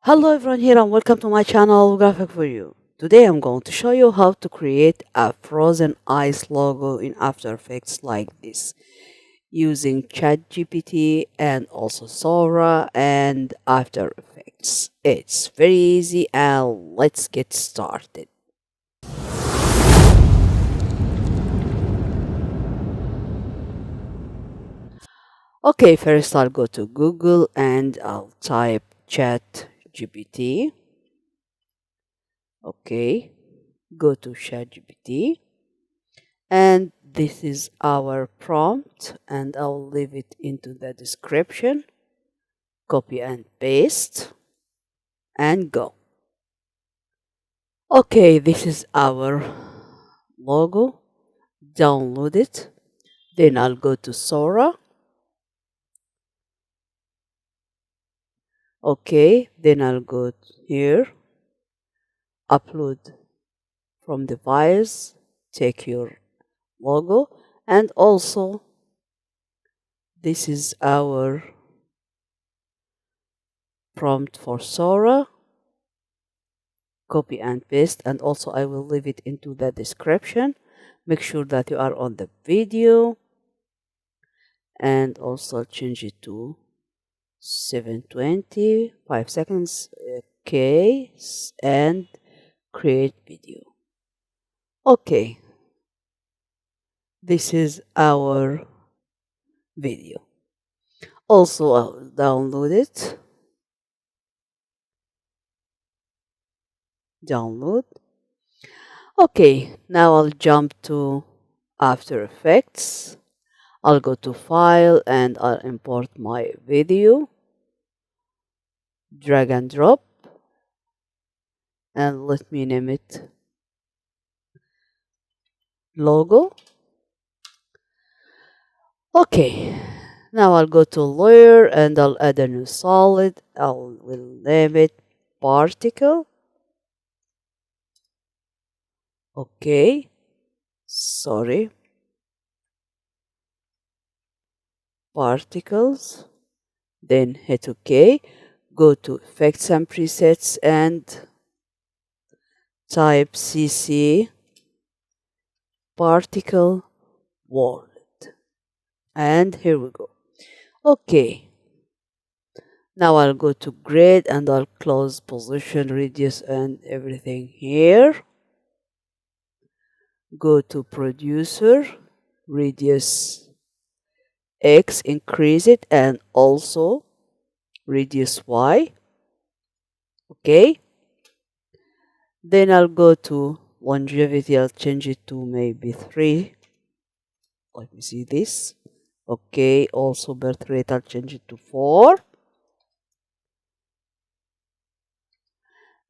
Hello everyone here and welcome to my channel Graphic for You. Today I'm going to show you how to create a frozen ice logo in After Effects like this using ChatGPT and also Sora and After Effects. It's very easy and let's get started. Okay, first I'll go to Google and I'll type ChatGPT. Okay, go to ChatGPT. And this is our prompt, and I'll leave it into the description. Copy and paste and go. Okay, this is our logo. Download it. Then I'll go to Sora. Okay, then I'll go here. Upload from the files. Take your logo, and also this is our prompt for Sora. Copy and paste, and also I will leave it into the description. Make sure that you are on the video, and also change it to 720 5 seconds. Okay, and create video. Okay, this is our video. Also I'll download it. Download. Okay, now I'll jump to After Effects. I'll go to File and I'll import my video. Drag and drop. And let me name it logo. Okay, now I'll go to layer and I'll add a new solid. Will name it particle. Okay, sorry. Particles. Then hit OK. Go to Effects and Presets and type CC Particle World. And here we go. Okay. Now I'll go to Grade and I'll close position, radius and everything here. Go to Producer, radius X, increase it, and also radius Y. Okay. Then I'll go to longevity. I'll change it to maybe 3. Let me see this. Okay. Also birth rate, I'll change it to 4.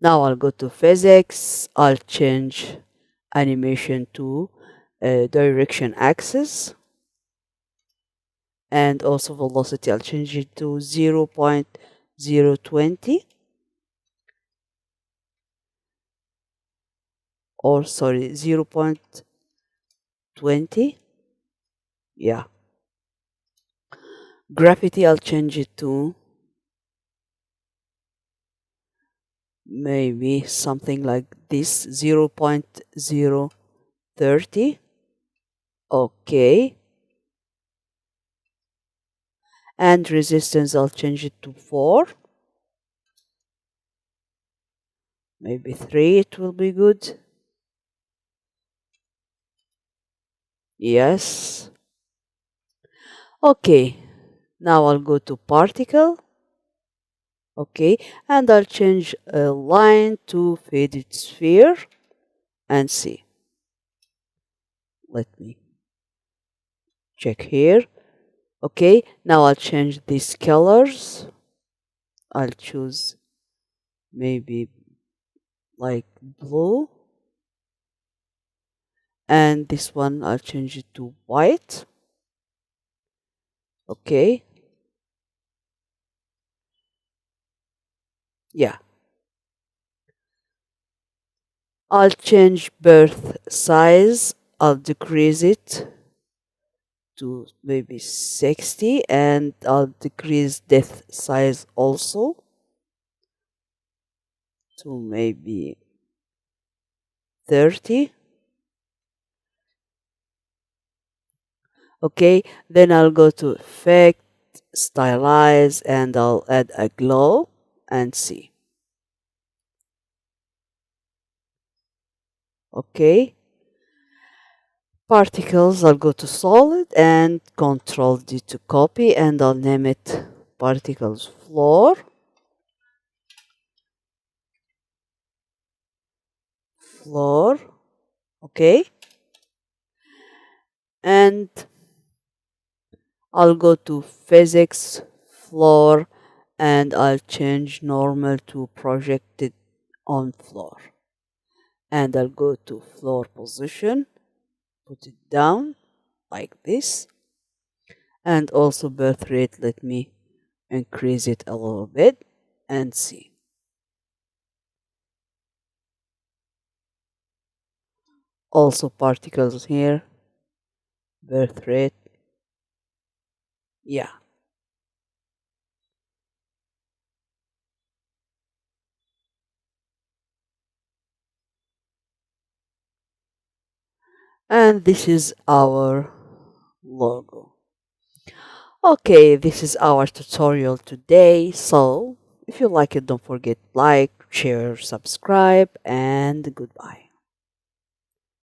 Now I'll go to physics. I'll change animation to direction axis. And also velocity, I'll change it to 0.020. Or sorry, 0.20. Yeah. Gravity, I'll change it to maybe something like this, 0.030. Okay. And resistance, I'll change it to 4. Maybe 3, it will be good. Yes. Okay. Now I'll go to particle. Okay. And I'll change a line to faded sphere and see. Let me check here. Okay. Now I'll change these colors. I'll choose maybe like blue. And this one I'll change it to white. Okay. Yeah. I'll change birth size. I'll decrease it to maybe 60 and I'll decrease depth size also. to maybe 30. Okay, then I'll go to effect, stylize, and I'll add a glow and see. Okay, particles, I'll go to solid and Control D to copy, and I'll name it particles floor. Floor. Okay, and I'll go to physics floor, and I'll change normal to projected on floor, and I'll go to floor position, put it down like this, and also birth rate, let me increase it a little bit and see. Also particles here, birth rate, yeah. And this is our logo. Okay, this is our tutorial today. So if you like it, don't forget like, share, subscribe, and goodbye.